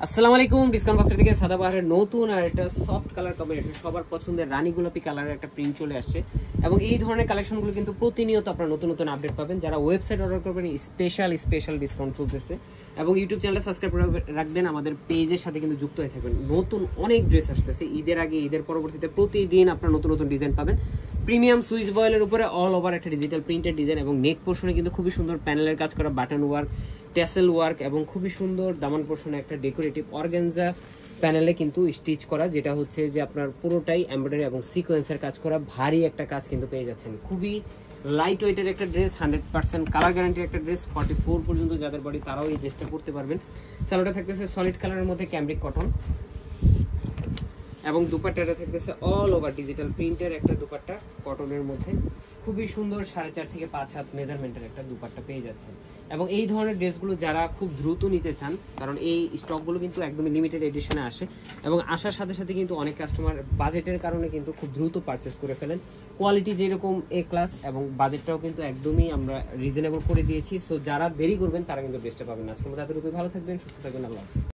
আসসালামু আলাইকুম। Discount buster থেকে সাদাবাহারের নতুন আর একটা সফট কালার কম্বিনেশন, সবার পছন্দের রানী গোলাপি কালারের একটা প্রিন্ট চলে আসছে এবং এই ধরনের কালেকশনগুলো কিন্তু প্রতিনিয়ত আপনারা নতুন নতুন আপডেট পাবেন। যারা ওয়েবসাইট অর্ডার করবেন স্পেশাল ডিসকাউন্ট চলতেছে এবং ইউটিউব চ্যানেলটা সাবস্ক্রাইব করে রাখবেন, আমাদের পেজের সাথে কিন্তু যুক্ত হয়ে থাকবেন। নতুন অনেক ড্রেস আসতেছে ঈদের আগে, ঈদের পরবর্তীতে প্রতিদিন আপনারা নতুন নতুন ডিজাইন পাবেন। প্রিমিয়াম সুইচ বয়েলের উপরে অল ওভার একটা ডিজিটাল প্রিন্টেড ডিজাইন এবং নেক পোর্শনে কিন্তু খুবই সুন্দর প্যানেলের কাজ করা বাটন ওয়ার্ক, টেসেল ওয়ার্ক এবং খুবই সুন্দর দামান পোর্শনে একটা ডেকোরেটিভ অর্গানজা প্যানেলে কিন্তু স্টিচ করা, যেটা হচ্ছে যে আপনার পুরোটাই এমব্রয়ডারি এবং সিকোয়েন্সের কাজ করা ভারী একটা কাজ কিন্তু পেয়ে যাচ্ছেন। খুবই লাইট ওয়েটের একটা ড্রেস, 100% কালার গ্যারান্টির একটা ড্রেস। 44 পর্যন্ত যাদের বডি তারাও এই ড্রেসটা পরতে পারবেন। সালোয়ারটা থাকতেছে সলিড কালারের মধ্যে ক্যামব্রিক কটন এবং দুপাট্টাটা থাকতেছে অল ওভার ডিজিটাল প্রিন্টের একটা দুপাট্টা কটনের মধ্যে। খুবই সুন্দর 4.5 থেকে 5 হাত মেজারমেন্টের একটা দুপাট্টা পেয়ে যাচ্ছে। এবং এই ধরনের ড্রেসগুলো যারা খুব দ্রুত নিতে চান, কারণ এই স্টকগুলো কিন্তু একদমই লিমিটেড এডিশনে আসে এবং আসার সাথে সাথে কিন্তু অনেক কাস্টমার বাজেটের কারণে কিন্তু খুব দ্রুত পারচেস করে ফেলেন। কোয়ালিটি যেরকম এ ক্লাস এবং বাজেটটাও কিন্তু একদমই আমরা রিজনেবল করে দিয়েছি। সো যারা দেরি করবেন তারা কিন্তু ড্রেসটা পাবেন। আজকের মতো এতটুকুই, ভালো থাকবেন, সুস্থ থাকবেন, আল্লাহ হাফেজ।